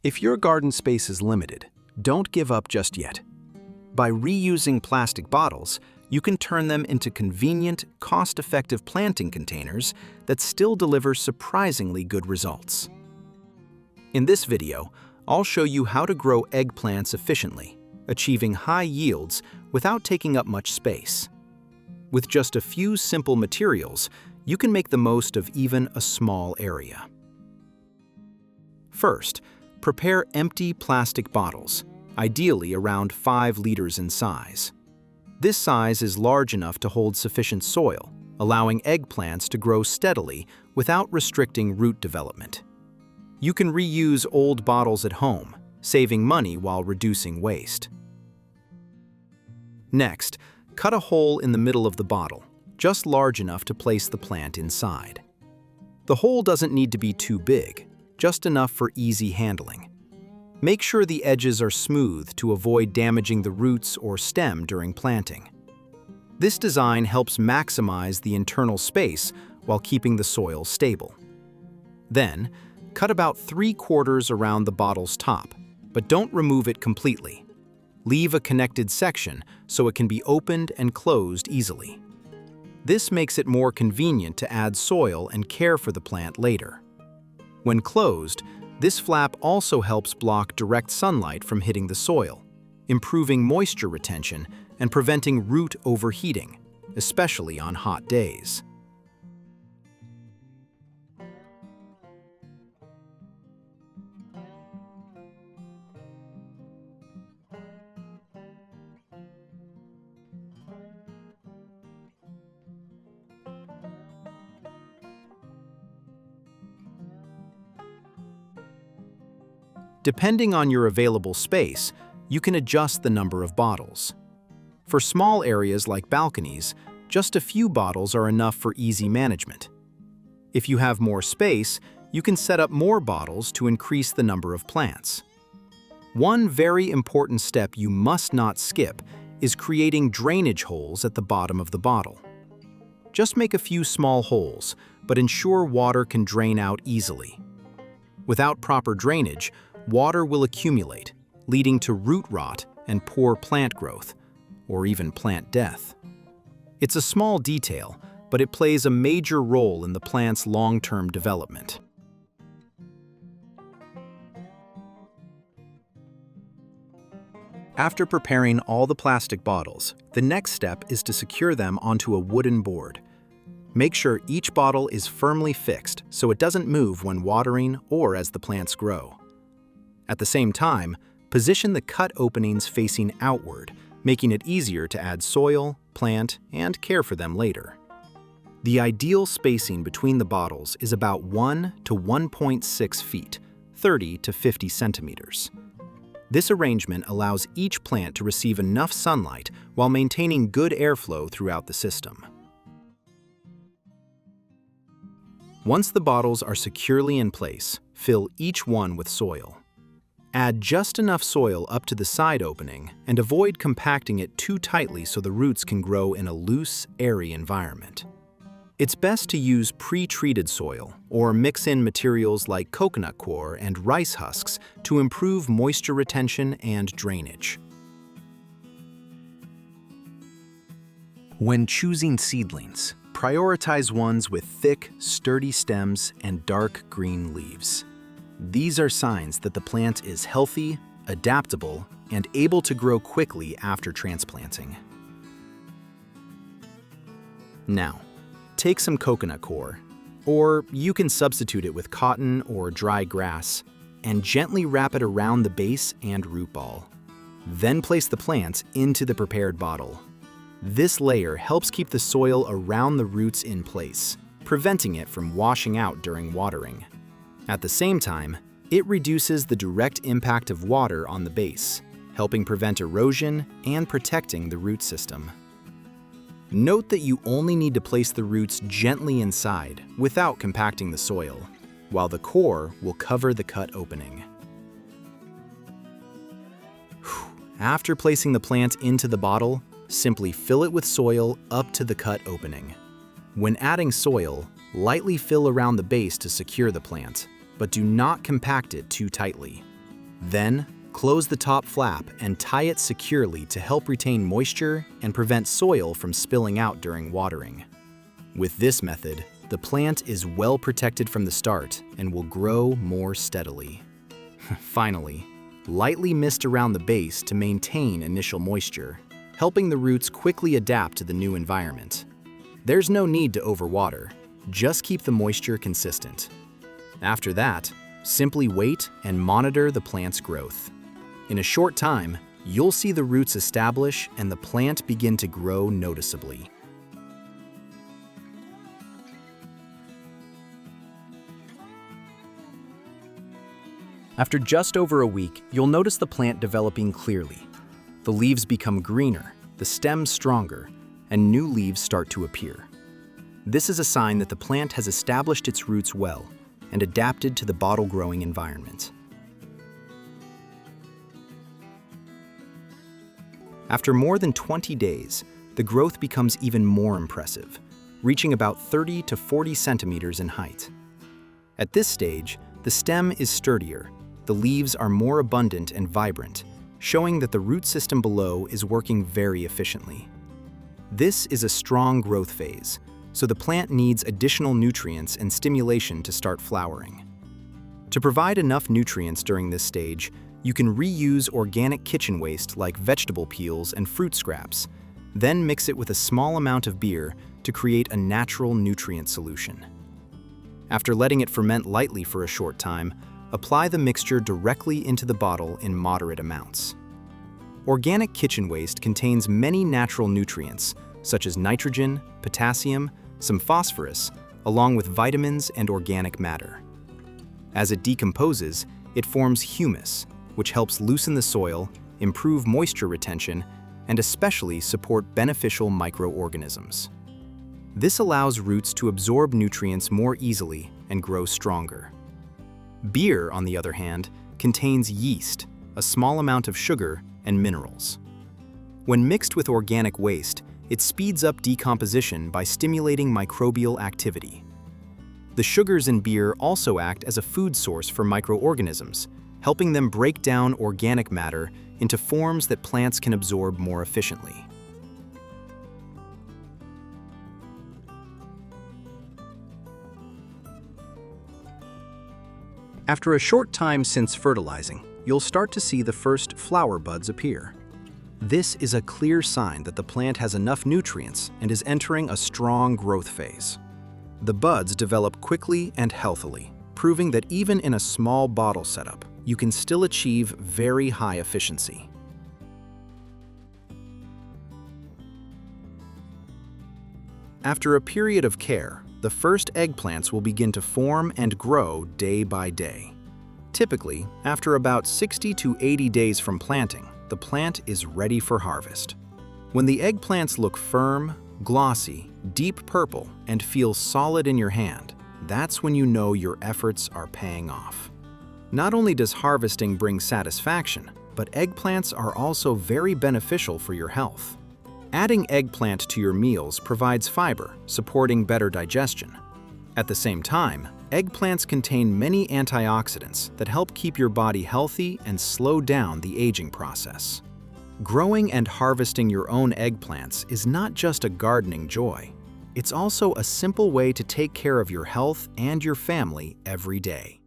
If your garden space is limited, don't give up just yet. By reusing plastic bottles, you can turn them into convenient, cost-effective planting containers that still deliver surprisingly good results. In this video, I'll show you how to grow eggplants efficiently, achieving high yields without taking up much space. With just a few simple materials, you can make the most of even a small area. First, prepare empty plastic bottles, ideally around 5 liters in size. This size is large enough to hold sufficient soil, allowing eggplants to grow steadily without restricting root development. You can reuse old bottles at home, saving money while reducing waste. Next, cut a hole in the middle of the bottle, just large enough to place the plant inside. The hole doesn't need to be too big, just enough for easy handling. Make sure the edges are smooth to avoid damaging the roots or stem during planting. This design helps maximize the internal space while keeping the soil stable. Then, cut about 3/4 around the bottle's top, but don't remove it completely. Leave a connected section so it can be opened and closed easily. This makes it more convenient to add soil and care for the plant later. When closed, this flap also helps block direct sunlight from hitting the soil, improving moisture retention and preventing root overheating, especially on hot days. Depending on your available space, you can adjust the number of bottles. For small areas like balconies, just a few bottles are enough for easy management. If you have more space, you can set up more bottles to increase the number of plants. One very important step you must not skip is creating drainage holes at the bottom of the bottle. Just make a few small holes, but ensure water can drain out easily. Without proper drainage, water will accumulate, leading to root rot and poor plant growth, or even plant death. It's a small detail, but it plays a major role in the plant's long-term development. After preparing all the plastic bottles, the next step is to secure them onto a wooden board. Make sure each bottle is firmly fixed so it doesn't move when watering or as the plants grow. At the same time, position the cut openings facing outward, making it easier to add soil, plant, and care for them later. The ideal spacing between the bottles is about 1 to 1.6 feet, 30 to 50 centimeters. This arrangement allows each plant to receive enough sunlight while maintaining good airflow throughout the system. Once the bottles are securely in place, fill each one with soil. Add just enough soil up to the side opening and avoid compacting it too tightly so the roots can grow in a loose, airy environment. It's best to use pre-treated soil or mix in materials like coconut coir and rice husks to improve moisture retention and drainage. When choosing seedlings, prioritize ones with thick, sturdy stems and dark green leaves. These are signs that the plant is healthy, adaptable, and able to grow quickly after transplanting. Now, take some coconut coir, or you can substitute it with cotton or dry grass, and gently wrap it around the base and root ball. Then place the plants into the prepared bottle. This layer helps keep the soil around the roots in place, preventing it from washing out during watering. At the same time, it reduces the direct impact of water on the base, helping prevent erosion and protecting the root system. Note that you only need to place the roots gently inside without compacting the soil, while the core will cover the cut opening. After placing the plant into the bottle, simply fill it with soil up to the cut opening. When adding soil, lightly fill around the base to secure the plant, but do not compact it too tightly. Then, close the top flap and tie it securely to help retain moisture and prevent soil from spilling out during watering. With this method, the plant is well protected from the start and will grow more steadily. Finally, lightly mist around the base to maintain initial moisture, helping the roots quickly adapt to the new environment. There's no need to overwater, just keep the moisture consistent. After that, simply wait and monitor the plant's growth. In a short time, you'll see the roots establish and the plant begin to grow noticeably. After just over a week, you'll notice the plant developing clearly. The leaves become greener, the stems stronger, and new leaves start to appear. This is a sign that the plant has established its roots well and adapted to the bottle-growing environment. After more than 20 days, the growth becomes even more impressive, reaching about 30 to 40 centimeters in height. At this stage, the stem is sturdier, the leaves are more abundant and vibrant, showing that the root system below is working very efficiently. This is a strong growth phase, so the plant needs additional nutrients and stimulation to start flowering. To provide enough nutrients during this stage, you can reuse organic kitchen waste like vegetable peels and fruit scraps, then mix it with a small amount of beer to create a natural nutrient solution. After letting it ferment lightly for a short time, apply the mixture directly into the bottle in moderate amounts. Organic kitchen waste contains many natural nutrients, such as nitrogen, potassium, some phosphorus, along with vitamins and organic matter. As it decomposes, it forms humus, which helps loosen the soil, improve moisture retention, and especially support beneficial microorganisms. This allows roots to absorb nutrients more easily and grow stronger. Beer, on the other hand, contains yeast, a small amount of sugar, and minerals. When mixed with organic waste, it speeds up decomposition by stimulating microbial activity. The sugars in beer also act as a food source for microorganisms, helping them break down organic matter into forms that plants can absorb more efficiently. After a short time since fertilizing, you'll start to see the first flower buds appear. This is a clear sign that the plant has enough nutrients and is entering a strong growth phase. The buds develop quickly and healthily, proving that even in a small bottle setup, you can still achieve very high efficiency. After a period of care, the first eggplants will begin to form and grow day by day. Typically, after about 60 to 80 days from planting, the plant is ready for harvest. When the eggplants look firm, glossy, deep purple, and feel solid in your hand, that's when you know your efforts are paying off. Not only does harvesting bring satisfaction, but eggplants are also very beneficial for your health. Adding eggplant to your meals provides fiber, supporting better digestion. At the same time, eggplants contain many antioxidants that help keep your body healthy and slow down the aging process. Growing and harvesting your own eggplants is not just a gardening joy. It's also a simple way to take care of your health and your family every day.